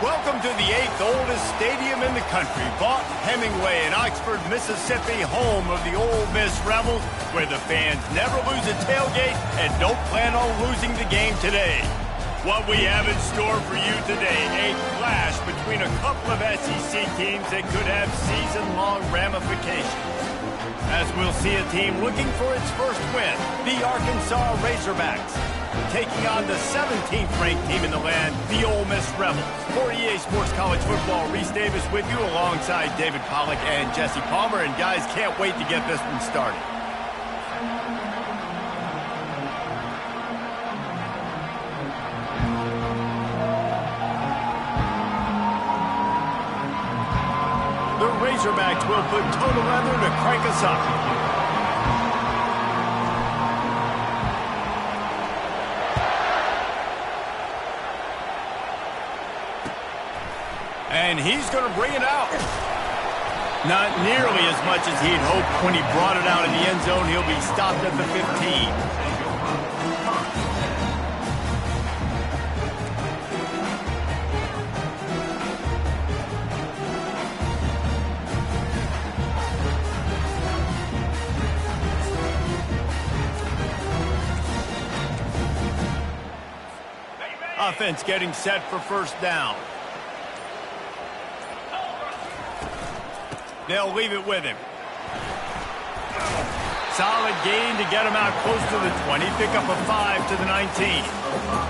Welcome to the 8th oldest stadium in the country, Vaught Hemingway in Oxford, Mississippi, home of the Ole Miss Rebels, where the fans never lose a tailgate and don't plan on losing the game today. What we have in store for you today, a clash between a couple of SEC teams that could have season-long ramifications. As we'll see a team looking for its first win, the Arkansas Razorbacks, taking on the 17th ranked team in the land, the Ole Miss Rebels. For EA Sports College Football, Reese Davis with you alongside David Pollack and Jesse Palmer. And guys, can't wait to get this one started. The Razorbacks will put total leather to crank us up. And he's going to bring it out. Not nearly as much as he'd hoped when he brought it out in the end zone. He'll be stopped at the 15. Offense getting set for first down. They'll leave it with him. Solid gain to get him out close to the 20. Pick up a 5 to the 19.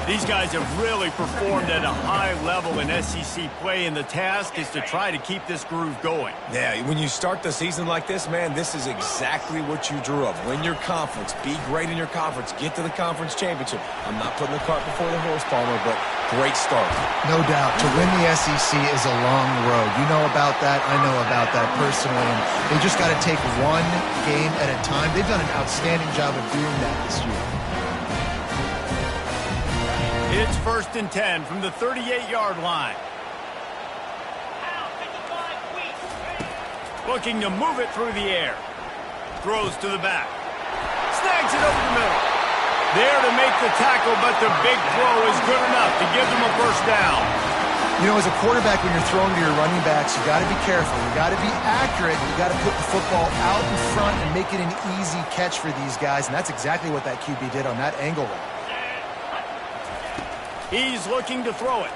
These guys have really performed at a high level in SEC play, and the task is to try to keep this groove going. Yeah, when you start the season like this, man, this is exactly what you drew up. Win your conference. Be great in your conference. Get to the conference championship. I'm not putting the cart before the horse, Palmer, but great start. No doubt. To win the SEC is a long road. You know about that. I know about that personally. And they just got to take one game at a time. They've done an outstanding job of doing that this year. It's 1st and 10 from the 38-yard line. Looking to move it through the air. Throws to the back. Snags it over the middle. There to make the tackle, but the big throw is good enough to give them a first down. You know, as a quarterback, when you're throwing to your running backs, you got to be careful. You got to be accurate. You got to put the football out in front and make it an easy catch for these guys, and that's exactly what that QB did on that angle route. He's looking to throw it.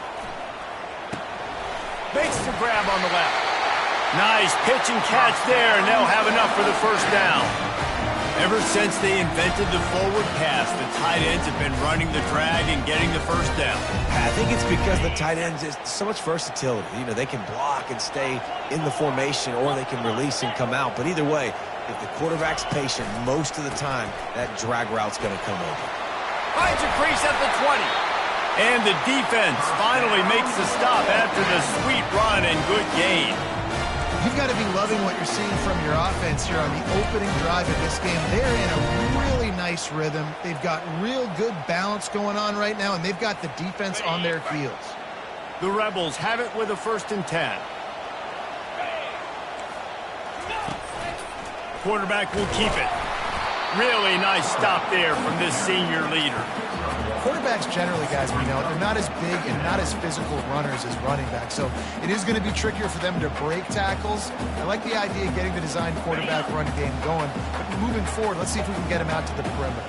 Makes the grab on the left. Nice pitch and catch there, and they'll have enough for the first down. Ever since they invented the forward pass, the tight ends have been running the drag and getting the first down. I think it's because the tight ends is so much versatility. You know, they can block and stay in the formation, or they can release and come out. But either way, if the quarterback's patient most of the time, that drag route's going to come over. Finds a crease at the 20. And the defense finally makes the stop after the sweet run and good gain. You've got to be loving what you're seeing from your offense here on the opening drive of this game. They're in a really nice rhythm. They've got real good balance going on right now, and they've got the defense on their heels. The Rebels have it with a 1st and 10. Quarterback will keep it. Really nice stop there from this senior leader. Quarterbacks generally, guys, we know, they're not as big and not as physical runners as running backs, so it is going to be trickier for them to break tackles. I like the idea of getting the design quarterback run game going, but moving forward, let's see if we can get him out to the perimeter.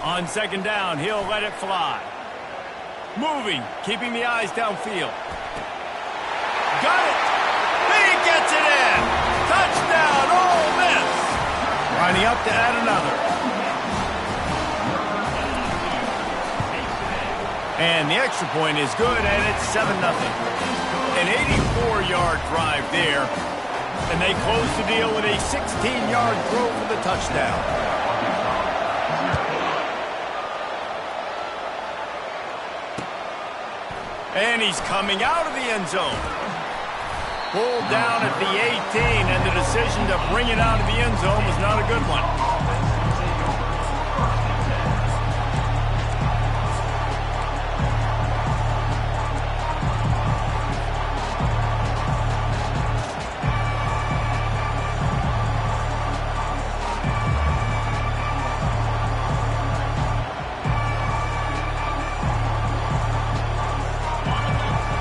On 2nd down, he'll let it fly. Moving, keeping the eyes downfield. Got it! He gets it in! Touchdown, Ole Miss! Lining up to add another. And the extra point is good, and it's 7-0. An 84-yard drive there. And they close the deal with a 16-yard throw for the touchdown. And he's coming out of the end zone. Pulled down at the 18, and the decision to bring it out of the end zone was not a good one.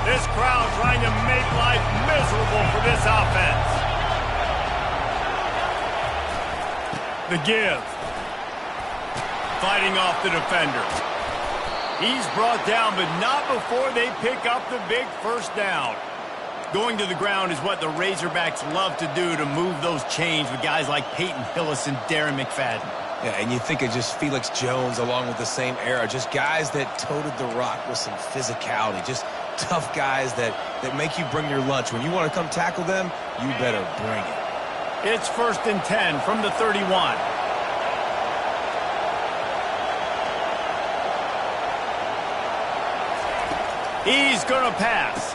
This crowd trying to make life miserable for this offense. The give. Fighting off the defender. He's brought down, but not before they pick up the big first down. Going to the ground is what the Razorbacks love to do to move those chains with guys like Peyton Hillis and Darren McFadden. Yeah, and you think of just Felix Jones along with the same era, just guys that toted the rock with some physicality, just tough guys that make you bring your lunch. When you want to come tackle them, you better bring it. It's 1st and 10 from the 31. He's going to pass.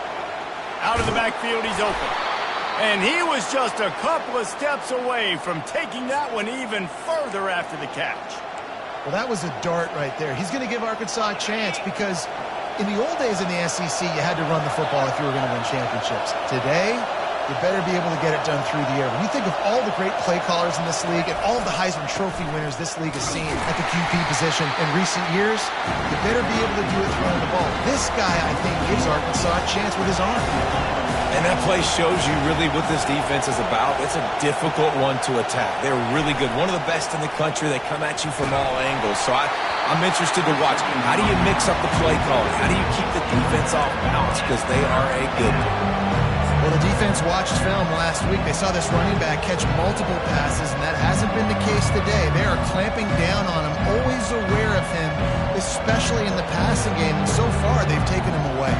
Out of the backfield, he's open. And he was just a couple of steps away from taking that one even further after the catch. Well, that was a dart right there. He's going to give Arkansas a chance because in the old days in the SEC, you had to run the football if you were going to win championships. Today, you better be able to get it done through the air. When you think of all the great play callers in this league and all of the Heisman Trophy winners this league has seen at the QB position in recent years, you better be able to do it throwing the ball. This guy, I think, gives Arkansas a chance with his arm. And that play shows you really what this defense is about. It's a difficult one to attack. They're really good. One of the best in the country. They come at you from all angles. So I'm interested to watch. How do you mix up the play calling? How do you keep the defense off balance? Because they are a good one. Well, the defense watched film last week. They saw this running back catch multiple passes, and that hasn't been the case today. They are clamping down on him, always aware of him, especially in the passing game. And so far, they've taken him away.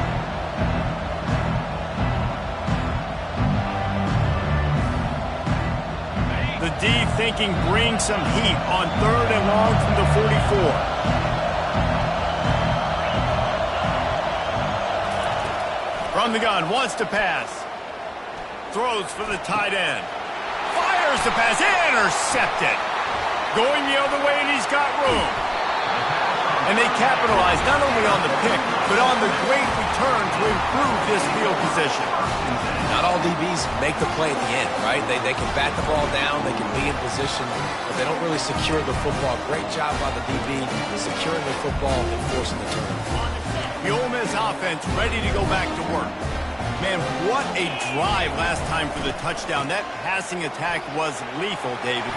The D thinking bring some heat on 3rd and long from the 44. From the gun, wants to pass. Throws for the tight end. Fires the pass, intercepted. Going the other way, and he's got room. And they capitalize not only on the pick, but on the great return to improve this field position. Not all DBs make the play at the end, right? They can bat the ball down, they can be in position, but they don't really secure the football. Great job by the DB securing the football and forcing the turnover. The Ole Miss offense ready to go back to work. Man, what a drive last time for the touchdown. That passing attack was lethal, David.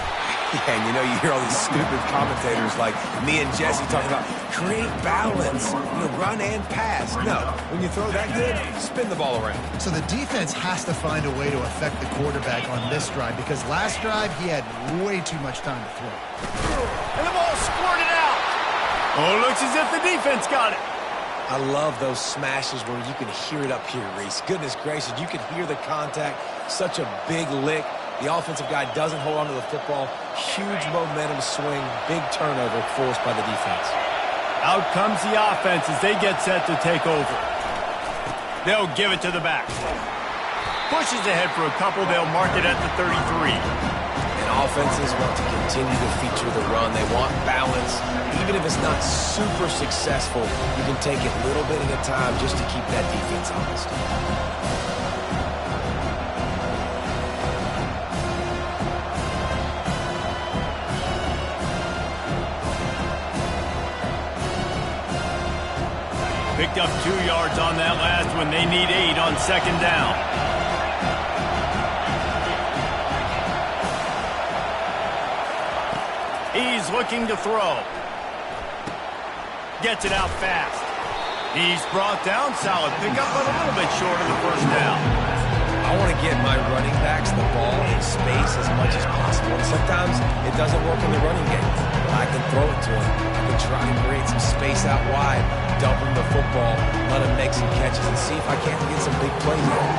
Yeah, and you hear all these stupid commentators like me and Jesse talking about create balance, run and pass. No, when you throw that good, spin the ball around. So the defense has to find a way to affect the quarterback on this drive, because last drive he had way too much time to throw. And the ball squirted out. Oh, looks as if the defense got it. I love those smashes where you can hear it up here, Reese. Goodness gracious, you can hear the contact. Such a big lick. The offensive guy doesn't hold on to the football. Huge momentum swing, big turnover forced by the defense. Out comes the offense as they get set to take over. They'll give it to the back. Pushes ahead for a couple. They'll mark it at the 33. And offenses want to continue to feature the run. They want balance. Even if it's not super successful, you can take it little bit at a time just to keep that defense honest. Picked up 2 yards on that last one. They need 8 on 2nd down. He's looking to throw. Gets it out fast. He's brought down. Solid pickup, but a little bit short of the 1st down. I want to get my running backs the ball in space as much as possible. And sometimes it doesn't work in the running game. But I can throw it to him. I can try to create some space out wide, dump him the football, let him make some catches, and see if I can't get some big plays there.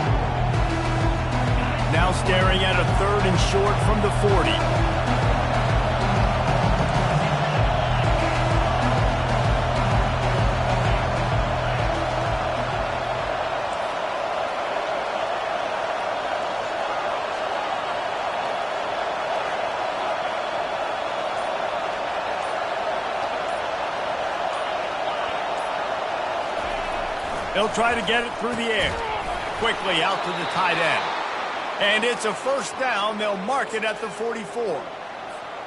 Now staring at a 3rd and short from the 40. They'll try to get it through the air. Quickly out to the tight end. And it's a 1st down. They'll mark it at the 44.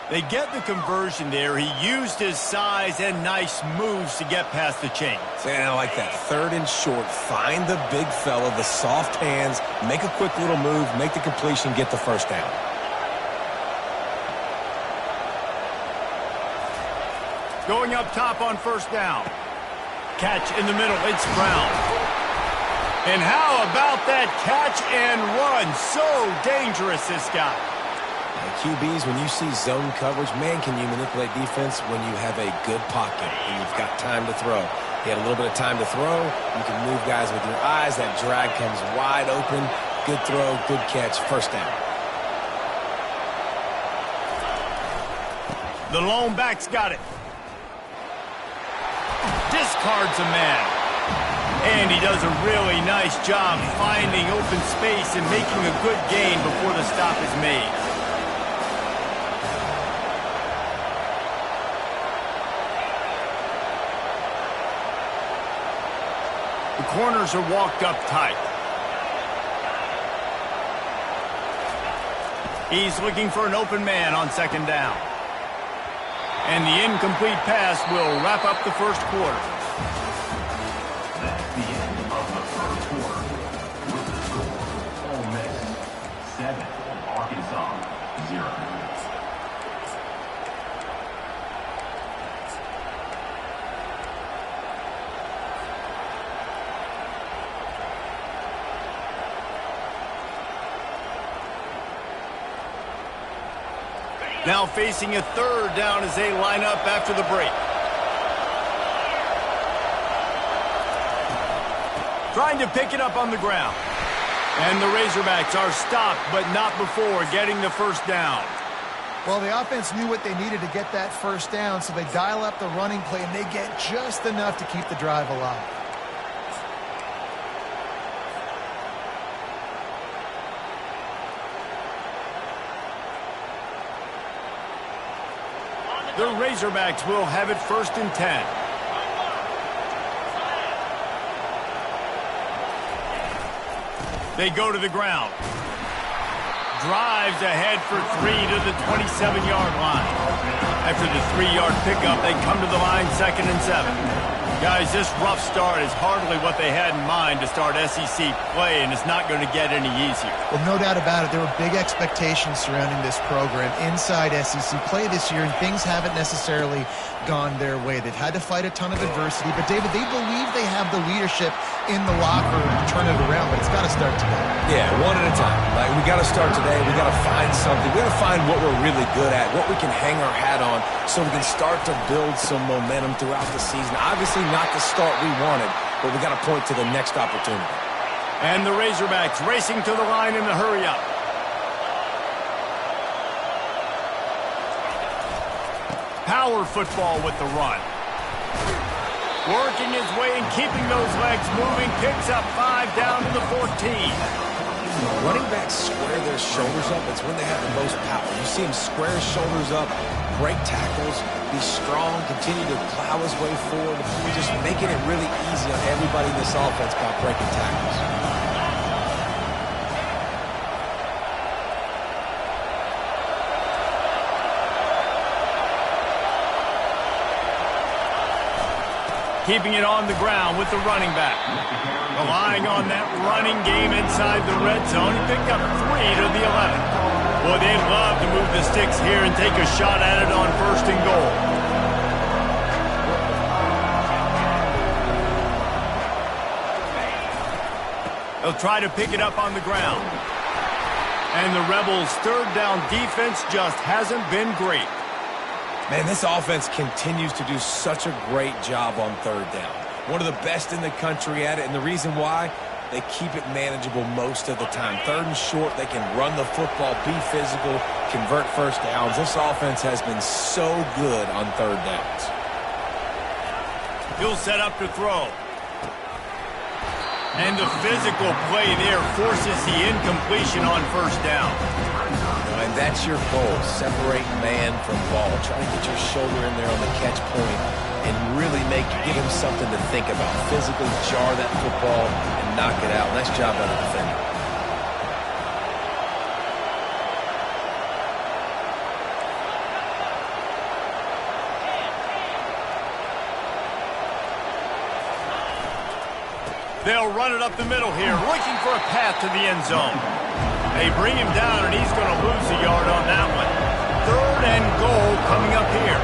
They get the conversion there. He used his size and nice moves to get past the chains. And I like that. 3rd and short. Find the big fella, the soft hands, make a quick little move, make the completion, get the 1st down. Going up top on 1st down. Catch in the middle. It's Brown. And how about that catch and run? So dangerous, this guy. QBs, when you see zone coverage, man, can you manipulate defense when you have a good pocket and you've got time to throw. You had a little bit of time to throw. You can move guys with your eyes. That drag comes wide open. Good throw, good catch, 1st down. The lone back's got it. Discards a man. And he does a really nice job finding open space and making a good gain before the stop is made. The corners are walked up tight. He's looking for an open man on 2nd down. And the incomplete pass will wrap up the 1st quarter. The end of the 1st quarter. With the score 7, Arkansas 0. Now facing a third down as they line up after the break. Trying to pick it up on the ground. And the Razorbacks are stopped, but not before getting the first down. Well, the offense knew what they needed to get that first down, so they dial up the running play, and they get just enough to keep the drive alive. The Razorbacks will have it 1st and 10. They go to the ground. Drives ahead for 3 to the 27-yard line. After the 3-yard pickup, they come to the line 2nd and 7. Guys, this rough start is hardly what they had in mind to start SEC play, and it's not going to get any easier. Well, no doubt about it. There were big expectations surrounding this program inside SEC play this year, and things haven't necessarily gone their way. They've had to fight a ton of adversity, but, David, they believe they have the leadership in the locker room to turn it around, but it's got to start today. Yeah, one at a time. Like, we got to start today. We got to find something. We got to find what we're really good at, what we can hang our hat on, so we can start to build some momentum throughout the season. Obviously, not the start we wanted, but we got to point to the next opportunity. And the Razorbacks racing to the line in the hurry-up. Power football with the run. Working his way and keeping those legs moving. Picks up 5 down to the 14. Running backs square their shoulders up. It's when they have the most power. You see him square his shoulders up, break tackles, be strong, continue to plow his way forward. Just making it really easy on everybody in this offense by breaking tackles. Keeping it on the ground with the running back. Relying on that running game inside the red zone. He picked up 3 to the 11. Boy, they'd love to move the sticks here and take a shot at it on 1st and goal. They'll try to pick it up on the ground. And the Rebels' 3rd down defense just hasn't been great. Man, this offense continues to do such a great job on 3rd down. One of the best in the country at it, and the reason why, they keep it manageable most of the time. 3rd and short, they can run the football, be physical, convert first downs. This offense has been so good on 3rd downs. He'll set up to throw. And the physical play there forces the incompletion on 1st down. And that's your goal, separate man from ball. Try to get your shoulder in there on the catch point and really give him something to think about. Physically jar that football and knock it out. Nice job by the defender. They'll run it up the middle here, looking for a path to the end zone. They bring him down, and he's going to lose a yard on that one. 3rd and goal coming up here.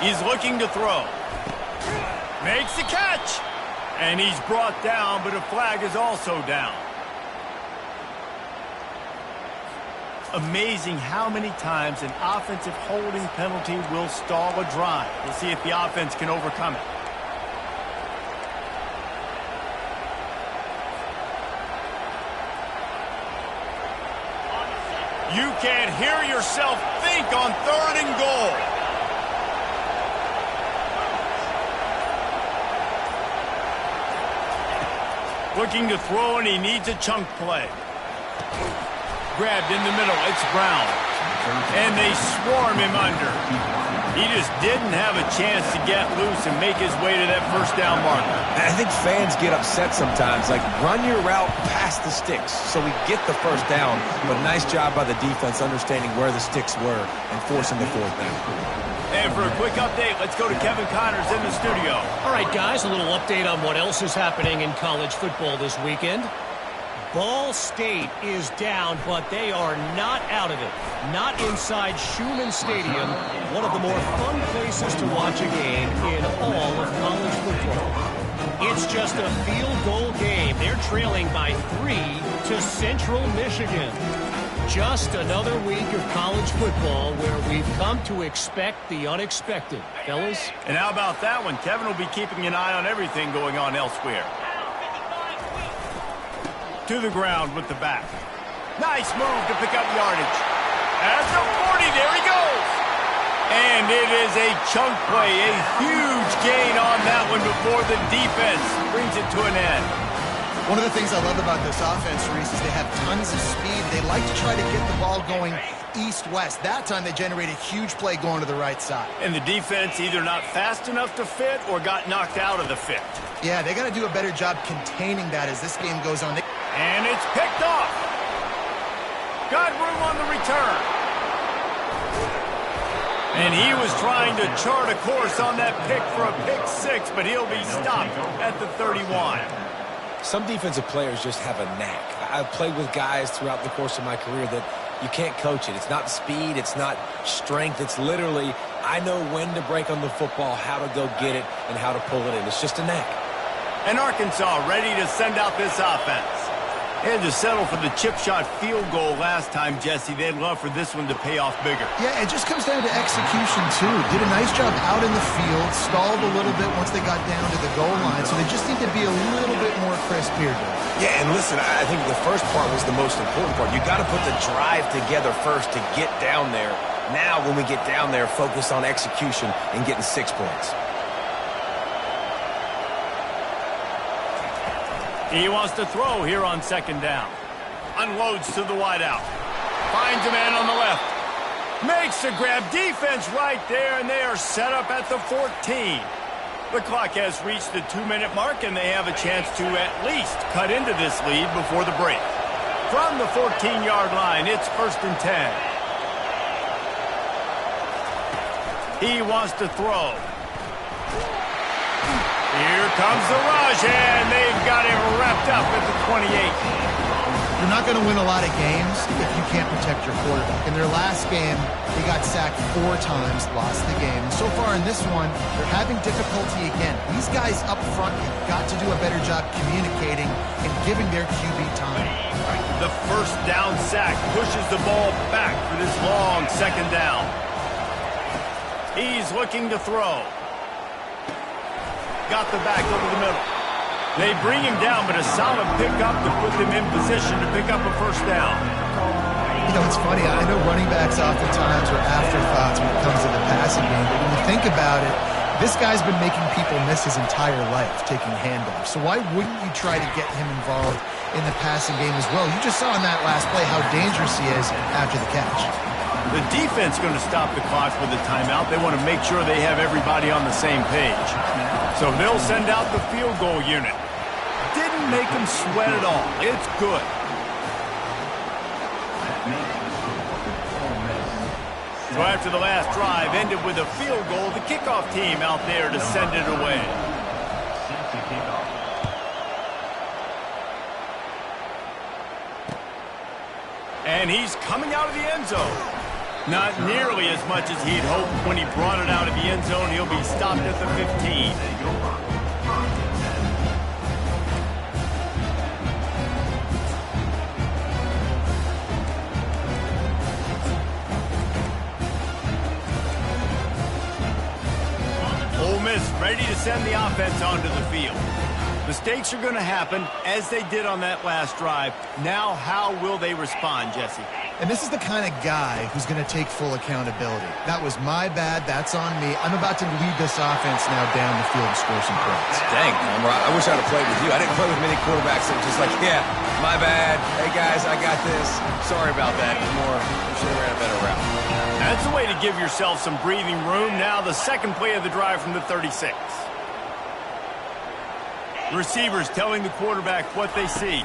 He's looking to throw. Makes the catch. And he's brought down, but a flag is also down. Amazing how many times an offensive holding penalty will stall a drive. We'll see if the offense can overcome it. You can't hear yourself think on 3rd and goal. Looking to throw, and he needs a chunk play. Grabbed in the middle, it's Brown. And they swarm him under. He just didn't have a chance to get loose and make his way to that first down marker. And I think fans get upset sometimes. Like, run your route past the sticks so we get the first down. But nice job by the defense understanding where the sticks were and forcing the fourth down. And for a quick update, let's go to Kevin Connors in the studio. All right, guys, a little update on what else is happening in college football this weekend. Ball State is down, but they are not out of it. Not inside Schumann Stadium, one of the more fun places to watch a game in all of college football. It's just a field goal game. They're trailing by 3 to Central Michigan. Just another week of college football where we've come to expect the unexpected, fellas. And how about that one? Kevin will be keeping an eye on everything going on elsewhere. To the ground with the back. Nice move to pick up yardage. At the 40, there he goes. And it is a chunk play, a huge gain on that one before the defense brings it to an end. One of the things I love about this offense, Reese, is they have tons of speed. They like to try to get the ball going east-west. That time they generate a huge play going to the right side. And the defense either not fast enough to fit or got knocked out of the fit. Yeah, they got to do a better job containing that as this game goes on. And it's picked off. Got room on the return. And he was trying to chart a course on that pick for a pick six, but he'll be stopped at the 31. Some defensive players just have a knack. I've played with guys throughout the course of my career that you can't coach it. It's not speed. It's not strength. It's literally, I know when to break on the football, how to go get it, and how to pull it in. It's just a knack. And Arkansas ready to send out this offense. They had to settle for the chip shot field goal last time, Jesse. They'd love for this one to pay off bigger. Yeah, it just comes down to execution, too. Did a nice job out in the field, stalled a little bit once they got down to the goal line, so they just need to be a little bit more crisp here. Yeah, and listen, I think the first part was the most important part. You got to put the drive together first to get down there. Now, when we get down there, focus on execution and getting 6 points. He wants to throw here on second down. Unloads to the wideout. Finds a man on the left. Makes a grab. Defense right there, and they are set up at the 14. The clock has reached the 2-minute mark, and they have a chance to at least cut into this lead before the break. From the 14-yard line, it's 1st and 10. He wants to throw. Here comes the rush, and they've got him wrapped up at the 28. You're not going to win a lot of games if you can't protect your quarterback. In their last game, he got sacked 4 times, lost the game. And so far in this one, they're having difficulty again. These guys up front have got to do a better job communicating and giving their QB time. The first down sack pushes the ball back for this long second down. He's looking to throw. Got the back over the middle. They bring him down, but a solid pickup to put them in position to pick up a first down. You know, it's funny. I know running backs oftentimes are afterthoughts when it comes to the passing game, but when you think about it, this guy's been making people miss his entire life taking handoffs. So why wouldn't you try to get him involved in the passing game as well? You just saw in that last play how dangerous he is after the catch. The defense going to stop the clock with a timeout. They want to make sure they have everybody on the same page. So they'll send out the field goal unit. Didn't make them sweat at all. It's good. So after the last drive ended with a field goal, the kickoff team out there to send it away. And he's coming out of the end zone. Not nearly as much as he'd hoped when he brought it out of the end zone. He'll be stopped at the 15. Ole Miss ready to send the offense onto the field. Mistakes are going to happen, as they did on that last drive. Now, how will they respond, Jesse? And this is the kind of guy who's going to take full accountability. That was my bad. That's on me. I'm about to lead this offense now down the field and score some points. Dang, I wish I'd have played with you. I didn't play with many quarterbacks that were just like, yeah, my bad. Hey, guys, I got this. Sorry about that. We should have ran a better route. That's a way to give yourself some breathing room. Now the second play of the drive from the 36. Receivers telling the quarterback what they see.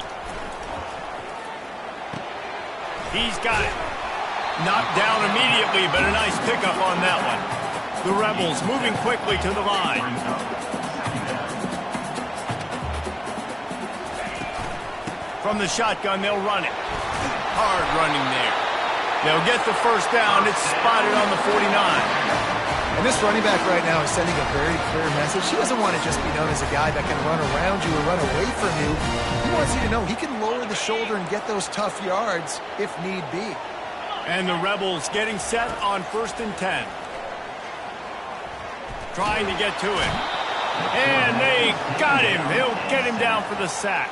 He's got it. Knocked down immediately, but a nice pickup on that one. The Rebels moving quickly to the line. From the shotgun, they'll run it. Hard running there. They'll get the first down. It's spotted on the 49. And this running back right now is sending a very clear message. He doesn't want to just be known as a guy that can run around you or run away from you. He wants you to know he can lower the shoulder and get those tough yards if need be. And the Rebels getting set on 1st and 10. Trying to get to it. And they got him. He'll get him down for the sack.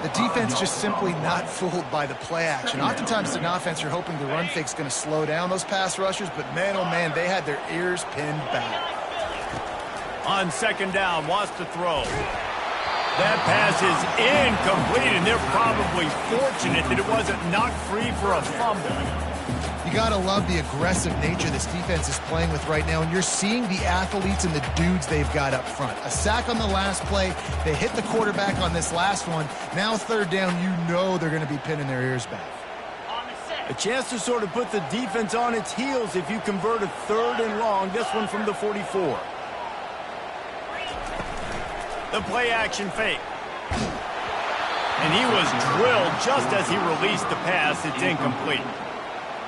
The defense just simply not fooled by the play action. Oftentimes, an offense, you're hoping the run fake's going to slow down those pass rushers, but man, oh man, they had their ears pinned back. On 2nd down, wants to throw. That pass is incomplete, and they're probably fortunate that it wasn't knocked free for a fumble. You got to love the aggressive nature this defense is playing with right now, and you're seeing the athletes and the dudes they've got up front. A sack on the last play. They hit the quarterback on this last one. Now 3rd down, you know they're going to be pinning their ears back. A chance to sort of put the defense on its heels if you convert a 3rd and long. This one from the 44. The play action fake. And he was drilled just as he released the pass. It's incomplete.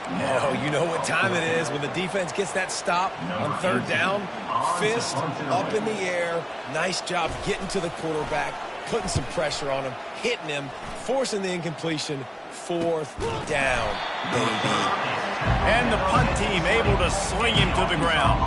Oh, you know what time it is when the defense gets that stop on 3rd down. Fist up in the air. Nice job getting to the quarterback, putting some pressure on him, hitting him, forcing the incompletion. 4th down, baby. And the punt team able to sling him to the ground.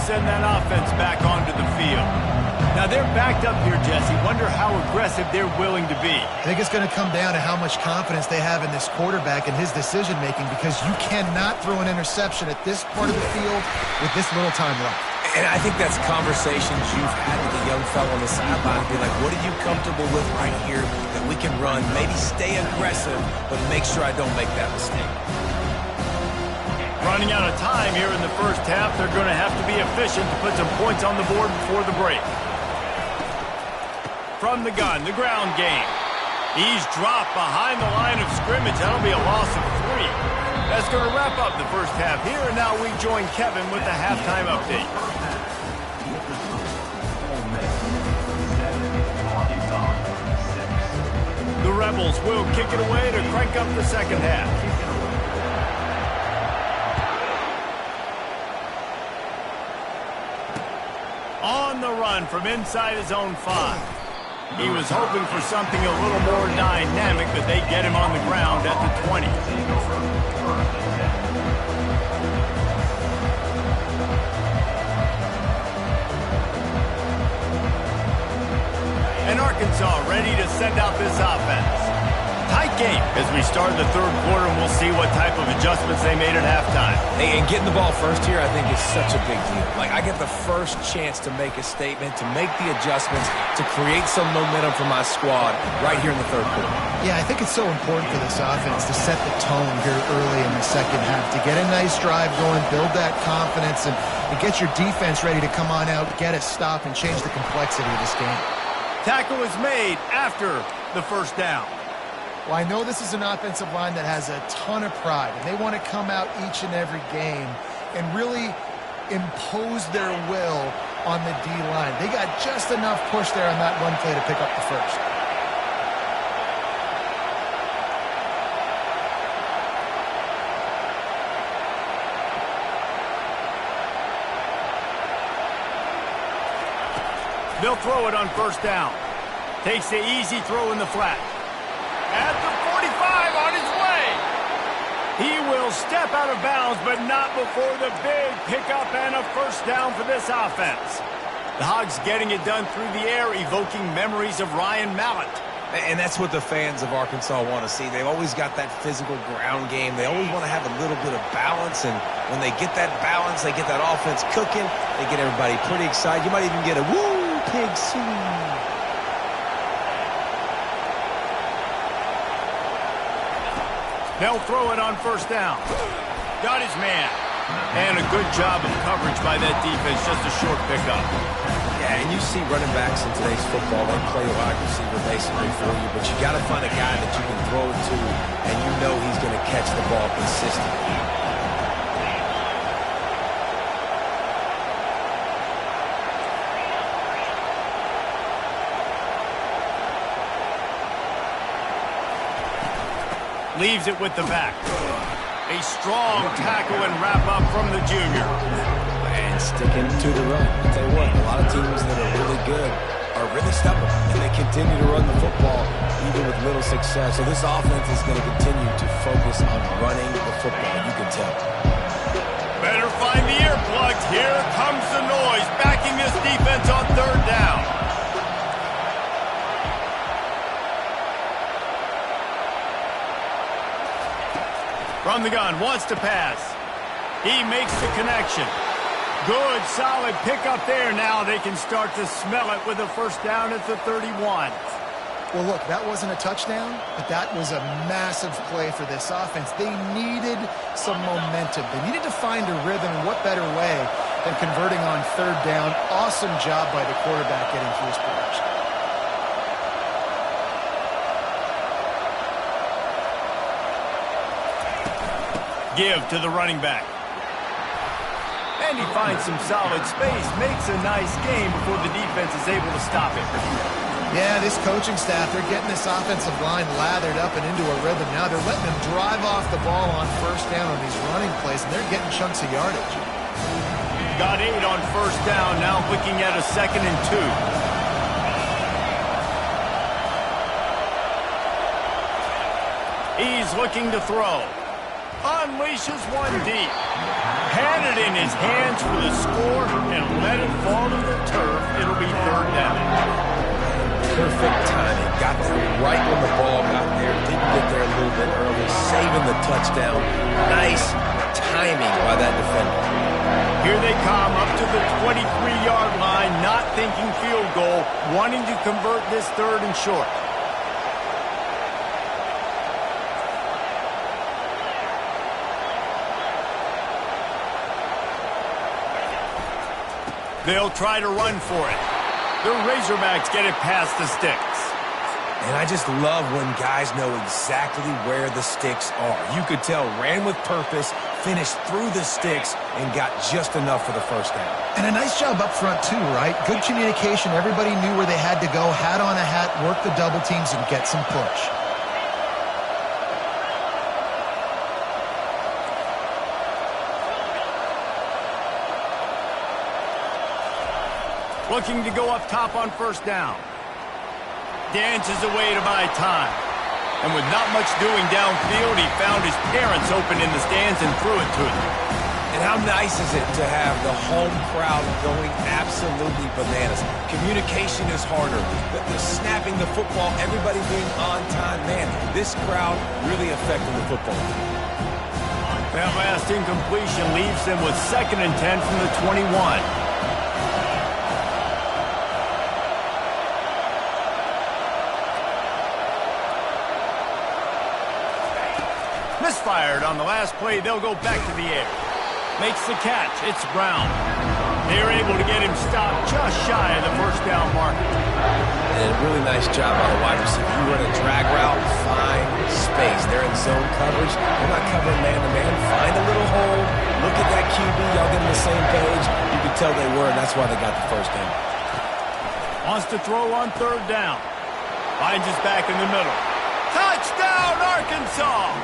Send that offense back onto the field. Now they're backed up here, Jesse. Wonder how aggressive they're willing to be. I think it's going to come down to how much confidence they have in this quarterback and his decision-making, because you cannot throw an interception at this part of the field with this little time left. And I think that's conversations you've had with the young fellow on the sideline. Be like, what are you comfortable with right here that we can run? Maybe stay aggressive, but make sure I don't make that mistake. Running out of time here in the first half. They're going to have to be efficient to put some points on the board before the break. From the gun, the ground game. He's dropped behind the line of scrimmage. That'll be a loss of 3. That's going to wrap up the first half here. And now we join Kevin with the halftime update. The Rebels will kick it away to crank up the second half. On the run from inside his own 5. He was hoping for something a little more dynamic, but they get him on the ground at the 20. And Arkansas ready to send out this offense. Tight game as we start the 3rd quarter, and we'll see what type of adjustments they made at halftime. Hey, and getting the ball first here, I think, is such a big deal. Like, I get the first chance to make a statement, to make the adjustments, to create some momentum for my squad right here in the 3rd quarter. Yeah, I think it's so important for this offense to set the tone here early in the second half, to get a nice drive going, build that confidence, and get your defense ready to come on out, get a stop, and change the complexity of this game. Tackle is made after the first down. Well, I know this is an offensive line that has a ton of pride, and they want to come out each and every game and really impose their will on the D-line. They got just enough push there on that run play to pick up the first. They'll throw it on first down. Takes the easy throw in the flat. At the 45 on his way. He will step out of bounds, but not before the big pickup and a first down for this offense. The Hogs getting it done through the air, evoking memories of Ryan Mallett. And that's what the fans of Arkansas want to see. They've always got that physical ground game. They always want to have a little bit of balance, and when they get that balance, they get that offense cooking, they get everybody pretty excited. You might even get a woo, pig swing. They'll throw it on first down. Got his man. And a good job of coverage by that defense, just a short pickup. Yeah, and you see running backs in today's football, they play wide receiver basically for you, but you got to find a guy that you can throw it to, and you know he's going to catch the ball consistently. Leaves it with the back. A strong tackle and wrap up from the junior. And sticking to the run. I'll tell you what, a lot of teams that are really good are really stubborn, and they continue to run the football even with little success. So this offense is going to continue to focus on running the football, you can tell. Better find the earplugs. Here comes the noise, backing this defense on third down. From the gun, wants to pass. He makes the connection. Good, solid pickup there. Now they can start to smell it with a first down at the 31. Well, look, that wasn't a touchdown, but that was a massive play for this offense. They needed some momentum. They needed to find a rhythm, and what better way than converting on third down. Awesome job by the quarterback getting through his progression. Give to the running back. And he finds some solid space, makes a nice game before the defense is able to stop it. Yeah, this coaching staff, they're getting this offensive line lathered up and into a rhythm. Now they're letting them drive off the ball on first down on these running plays, and they're getting chunks of yardage. Got 8 on first down, now looking at a 2nd and 2. He's looking to throw. Unleashes one deep. Had it in his hands for the score and let it fall to the turf. It'll be third down. Perfect timing. Got there right when the ball got there. Didn't get there a little bit early. Saving the touchdown. Nice timing by that defender. Here they come up to the 23-yard line, not thinking field goal, wanting to convert this third and short. They'll try to run for it. The Razorbacks get it past the sticks. And I just love when guys know exactly where the sticks are. You could tell, ran with purpose, finished through the sticks, and got just enough for the first down. And a nice job up front too, right? Good communication. Everybody knew where they had to go. Hat on a hat, work the double teams, and get some push. Looking to go up top on first down. Dances away to buy time. And with not much doing downfield, he found his parents open in the stands and threw it to them. And how nice is it to have the home crowd going absolutely bananas? Communication is harder. The snapping the football, everybody being on time. Man, this crowd really affecting the football. That last incompletion leaves them with 2nd and 10 from the 21. Misfired on the last play. They'll go back to the air. Makes the catch. It's Brown. They're able to get him stopped just shy of the first down marker. And a really nice job by the wide receiver. You run a drag route, find space. They're in zone coverage. They're not covering man-to-man. Find a little hole. Look at that QB. Y'all get on the same page. You can tell they were, and that's why they got the first down. Wants to throw on third down. Finds his back in the middle. Touchdown, Arkansas!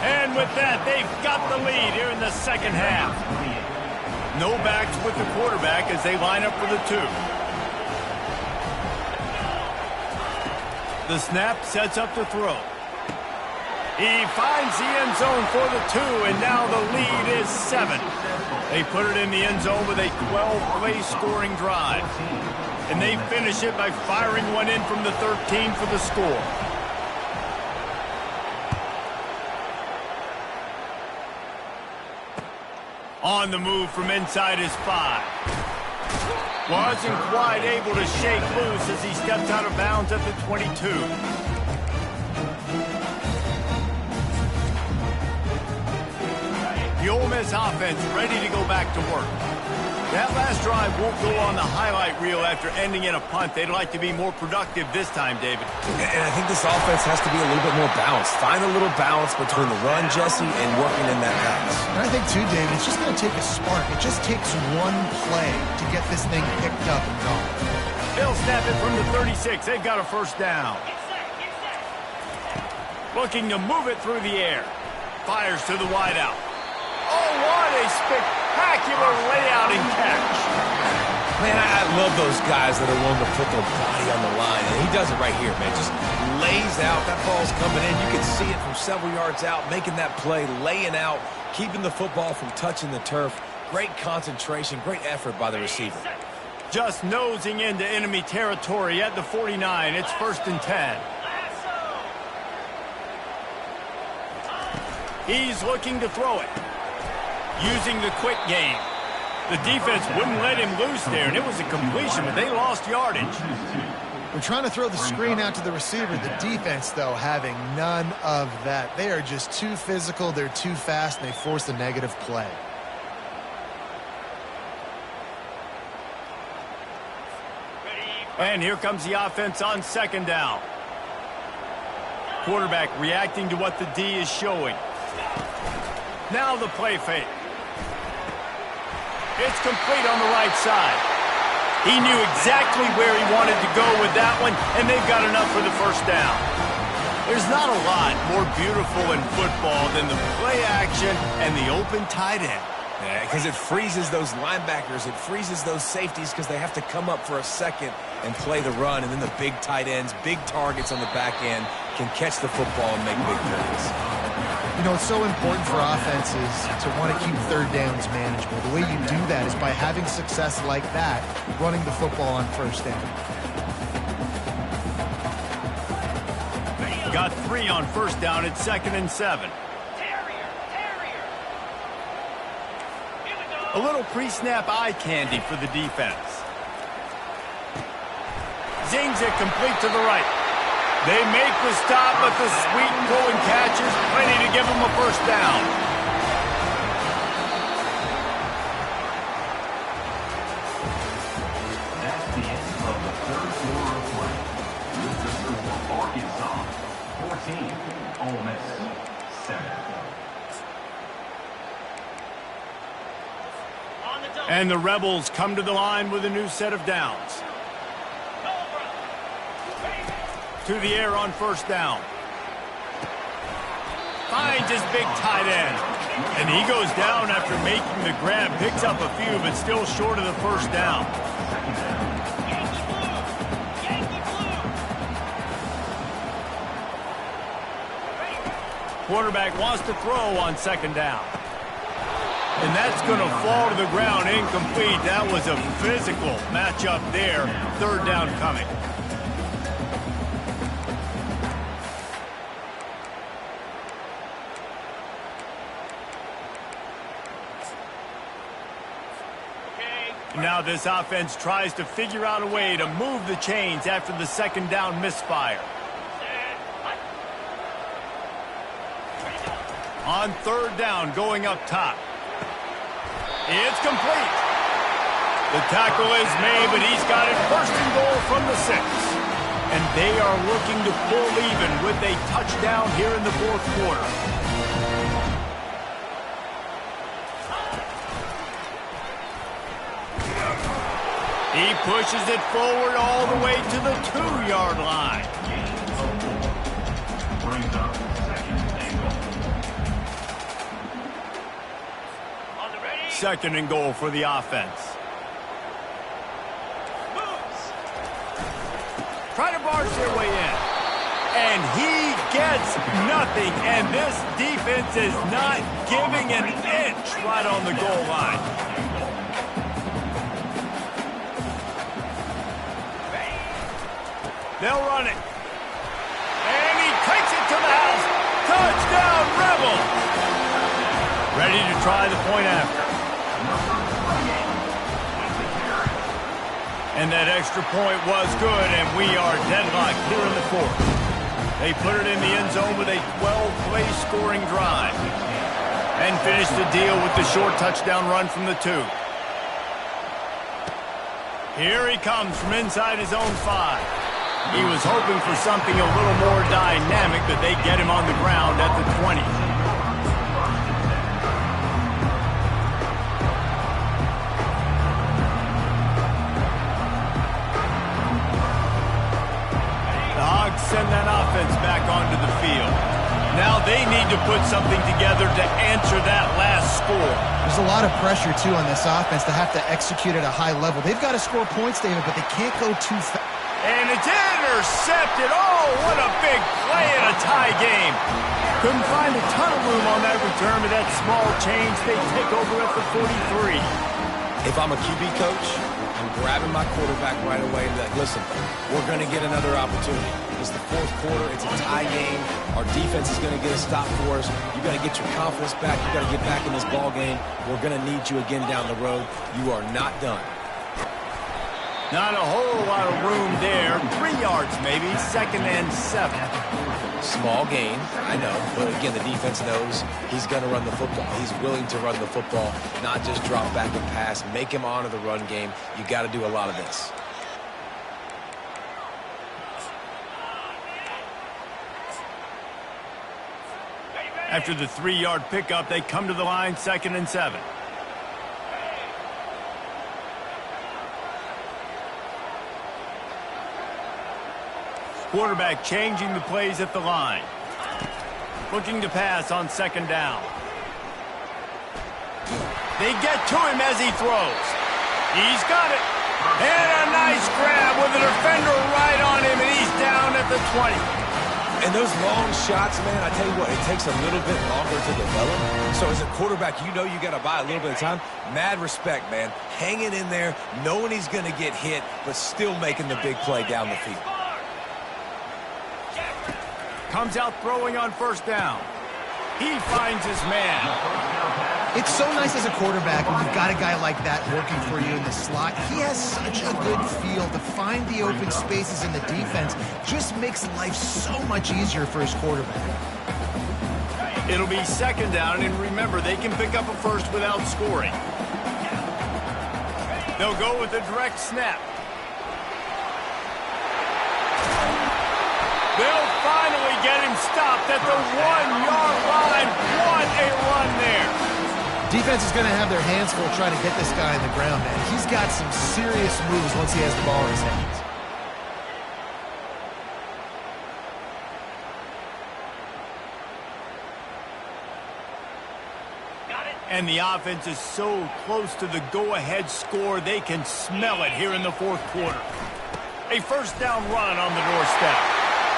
And with that, they've got the lead here in the second half. No backs with the quarterback as they line up for the 2. The snap sets up to throw. He finds the end zone for the 2, and now the lead is 7. They put it in the end zone with a 12-play scoring drive. And they finish it by firing one in from the 13 for the score. On the move from inside his 5. Wasn't quite able to shake loose as he steps out of bounds at the 22. The Ole Miss offense ready to go back to work. That last drive won't go on the highlight reel after ending in a punt. They'd like to be more productive this time, David. And I think this offense has to be a little bit more balanced. Find a little balance between the run, Jesse, and working in that pass. And I think, too, David, it's just going to take a spark. It just takes one play to get this thing picked up and gone. They'll snap it from the 36. They've got a first down. Looking to move it through the air. Fires to the wideout. Oh, what a spectacular layout and catch. Man, I love those guys that are willing to put their body on the line. And he does it right here, man. Just lays out. That ball's coming in. You can see it from several yards out, making that play, laying out, keeping the football from touching the turf. Great concentration, great effort by the receiver. Just nosing into enemy territory at the 49. It's 1st and 10. He's looking to throw it. Using the quick game. The defense wouldn't let him loose there, and it was a completion, but they lost yardage. We're trying to throw the screen out to the receiver. The defense, though, having none of that. They are just too physical, they're too fast, and they force a negative play. And here comes the offense on 2nd down. Quarterback reacting to what the D is showing. Now the play fake. It's complete on the right side. He knew exactly where he wanted to go with that one, and they've got enough for the first down. There's not a lot more beautiful in football than the play action and the open tight end. Yeah, because it freezes those linebackers. It freezes those safeties because they have to come up for a second and play the run, and then the big tight ends, big targets on the back end can catch the football and make big plays. You know, it's so important for offenses to want to keep 3rd downs manageable. The way you do that is by having success like that, running the football on 1st down. Got 3 on 1st down. It's 2nd and 7. A little pre-snap eye candy for the defense. Zings it complete to the right. They make the stop, but the sweet throw and catch is plenty to give them a first down. That's the end of the 3rd quarter of play. With the score, Arkansas 14, Ole Miss 7. And the Rebels come to the line with a new set of downs. To the air on 1st down. Finds his big tight end. And he goes down after making the grab. Picks up a few, but still short of the first down. Quarterback wants to throw on 2nd down. And that's going to fall to the ground incomplete. That was a physical matchup there. 3rd down coming. Now this offense tries to figure out a way to move the chains after the 2nd down misfire. On 3rd down, going up top. It's complete. The tackle is made, but he's got it 1st and goal from the 6. And they are looking to pull even with a touchdown here in the 4th quarter. He pushes it forward all the way to the 2-yard line. Brings up 2nd and goal. 2nd and goal for the offense. Try to barge their way in. And he gets nothing. And this defense is not giving an inch right on the goal line. They'll run it. And he takes it to the house. Touchdown, Rebels. Ready to try the point after. And that extra point was good, and we are deadlocked here in the fourth. They put it in the end zone with a 12-play scoring drive. And finish the deal with the short touchdown run from the 2. Here he comes from inside his own 5. He was hoping for something a little more dynamic, but they get him on the ground at the 20. The Hogs send that offense back onto the field. Now they need to put something together to answer that last score. There's a lot of pressure, too, on this offense to have to execute at a high level. They've got to score points, David, but they can't go too fast. And it's intercepted. Oh, what a big play in a tie game. Couldn't find a ton of room on that return, but that small change, they take over at the 43. If I'm a QB coach, I'm grabbing my quarterback right away and be like, listen, we're going to get another opportunity. It's the fourth quarter. It's a tie game. Our defense is going to get a stop for us. You got to get your confidence back. You got to get back in this ball game. We're going to need you again down the road. You are not done. Not a whole lot of room there. 3 yards maybe, 2nd and 7. Small gain, I know. But again, the defense knows he's going to run the football. He's willing to run the football, not just drop back and pass. Make him honor the run game. You got to do a lot of this. After the 3-yard pickup, they come to the line, 2nd and 7. Quarterback changing the plays at the line. Looking to pass on 2nd down. They get to him as he throws. He's got it. And a nice grab with a defender right on him, and he's down at the 20. And those long shots, man, I tell you what, it takes a little bit longer to develop. So as a quarterback, you know you got to buy a little bit of time. Mad respect, man. Hanging in there, knowing he's going to get hit, but still making the big play down the field. Comes out throwing on 1st down. He finds his man. It's so nice as a quarterback when you've got a guy like that working for you in the slot. He has such a good feel to find the open spaces in the defense. Just makes life so much easier for his quarterback. It'll be 2nd down, and remember, they can pick up a first without scoring. They'll go with a direct snap. They'll finally get him stopped at the 1-yard line. What a run there. Defense is going to have their hands full trying to get this guy on the ground, man. He's got some serious moves once he has the ball in his hands. And the offense is so close to the go-ahead score, they can smell it here in the 4th quarter. A 1st down run on the doorstep.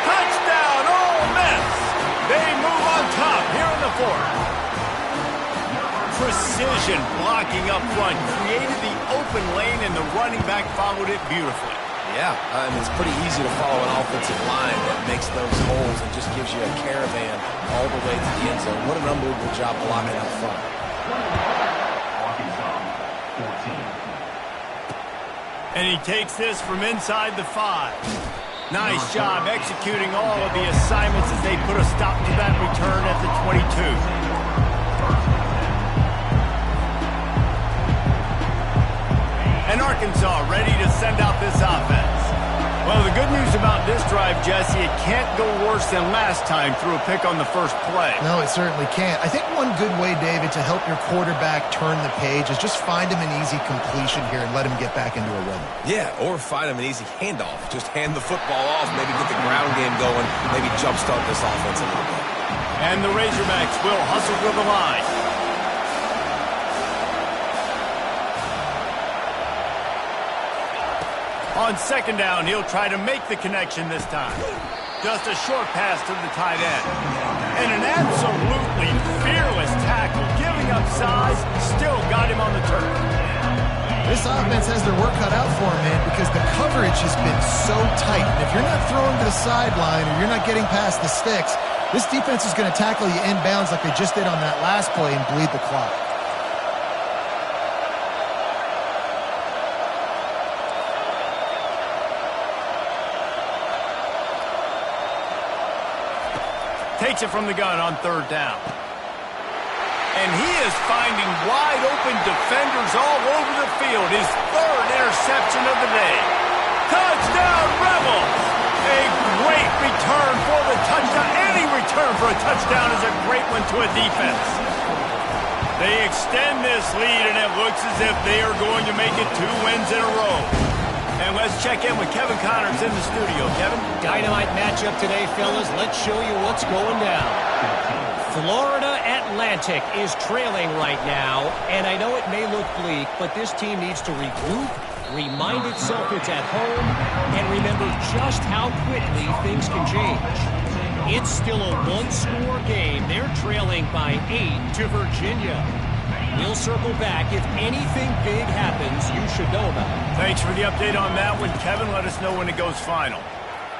Touchdown, Ole Miss! They move on top here in the 4th. Precision blocking up front created the open lane, and the running back followed it beautifully. Yeah, it's pretty easy to follow an offensive line that makes those holes and just gives you a caravan all the way to the end zone. What an unbelievable job blocking up front. And he takes this from inside the 5. Nice job executing all of the assignments as they put a stop to that return at the 22. And Arkansas ready to send out this offense. Well, the good news about this drive, Jesse, it can't go worse than last time through a pick on the first play. No, it certainly can't. I think one good way, David, to help your quarterback turn the page is just find him an easy completion here and let him get back into a rhythm. Yeah, or find him an easy handoff. Just hand the football off, maybe get the ground game going, maybe jumpstart this offense a little bit. And the Razorbacks will hustle to the line. On 2nd down, he'll try to make the connection this time. Just a short pass to the tight end. And an absolutely fearless tackle, giving up size, still got him on the turf. This offense has their work cut out for him, man, because because the coverage has been so tight. And if you're not throwing to the sideline or you're not getting past the sticks, this defense is going to tackle you inbounds like they just did on that last play and bleed the clock. Takes it from the gun on third down. And he is finding wide-open defenders all over the field. His third interception of the day. Touchdown, Rebels! A great return for the touchdown. Any return for a touchdown is a great one to a defense. They extend this lead, and it looks as if they are going to make it 2 wins in a row. And let's check in with Kevin Connors in the studio. Kevin? Dynamite matchup today, fellas. Let's show you what's going down. Florida Atlantic is trailing right now, and I know it may look bleak, but this team needs to regroup, remind itself it's at home, and remember just how quickly things can change. It's still a one-score game. They're trailing by 8 to Virginia. We'll circle back. If anything big happens, you should know about it. Thanks for the update on that one, Kevin. Let us know when it goes final.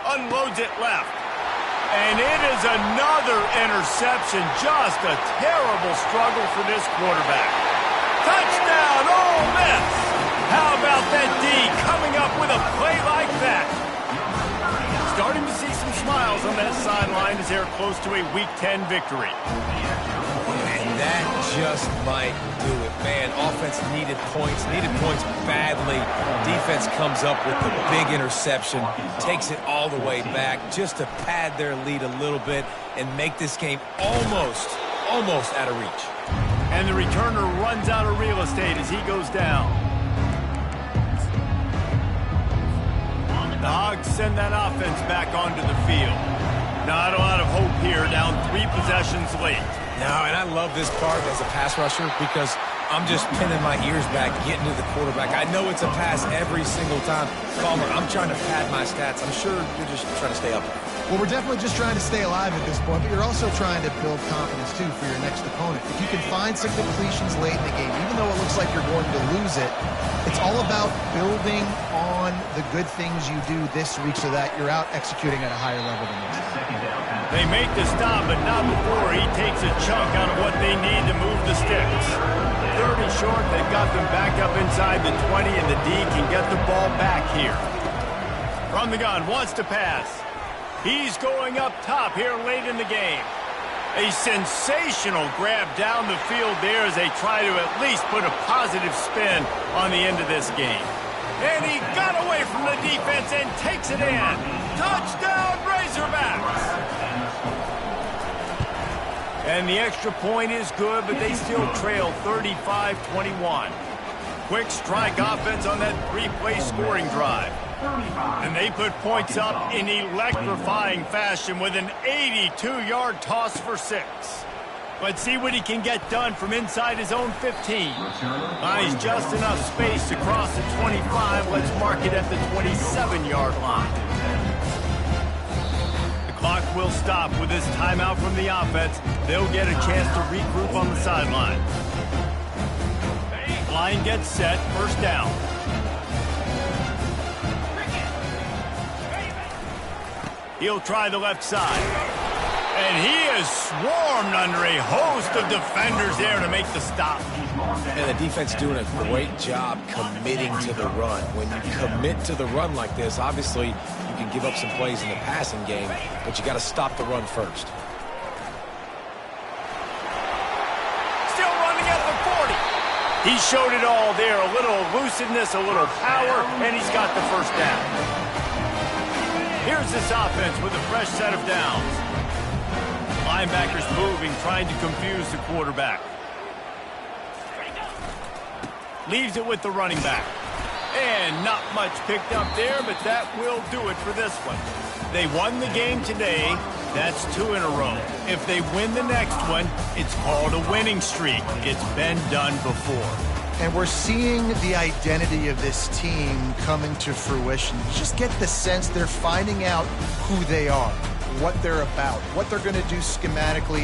Unloads it left. And it is another interception. Just a terrible struggle for this quarterback. Touchdown, Ole Miss! How about that D coming up with a play like that? Starting to see some smiles on that sideline as they're close to a Week 10 victory. And that just might do it, man. Offense needed points badly. Defense comes up with the big interception, takes it all the way back just to pad their lead a little bit and make this game almost out of reach. And the returner runs out of real estate as he goes down. The Hogs send that offense back onto the field. Not a lot of hope here, down 3 possessions late. No, and I love this part as a pass rusher because I'm just pinning my ears back, getting to the quarterback. I know it's a pass every single time. Palmer, I'm trying to pad my stats. I'm sure you're just trying to stay up. Well, we're definitely just trying to stay alive at this point, but you're also trying to build confidence, too, for your next opponent. If you can find some completions late in the game, even though it looks like you're going to lose it, it's all about building on the good things you do this week so that you're out executing at a higher level than this. They make the stop, but not before he takes a chunk out of what they need to move the sticks. 30 short, they've got them back up inside the 20, and the D can get the ball back here. From the gun, wants to pass. He's going up top here late in the game. A sensational grab down the field there as they try to at least put a positive spin on the end of this game. And he got away from the defense and takes it in. Touchdown, Razorbacks! And the extra point is good, but they still trail 35-21. Quick strike offense on that 3-play scoring drive. And they put points up in electrifying fashion with an 82-yard toss for 6. Let's see what he can get done from inside his own 15. Buys just enough space to cross the 25. Let's mark it at the 27-yard line. The clock will stop with this timeout from the offense. They'll get a chance to regroup on the sideline. Line gets set, first down. He'll try the left side. And he is swarmed under a host of defenders there to make the stop. And the defense doing a great job committing to the run. When you commit to the run like this, obviously you can give up some plays in the passing game, but you got to stop the run first. Still running at the 40. He showed it all there. A little elusiveness, a little power, and he's got the first down. Here's this offense with a fresh set of downs. Linebackers moving, trying to confuse the quarterback. Leaves it with the running back. And not much picked up there, but that will do it for this one. They won the game today. That's 2 in a row. If they win the next one, it's called a winning streak. It's been done before. And we're seeing the identity of this team coming to fruition. You just get the sense they're finding out who they are, what they're about, what they're going to do schematically.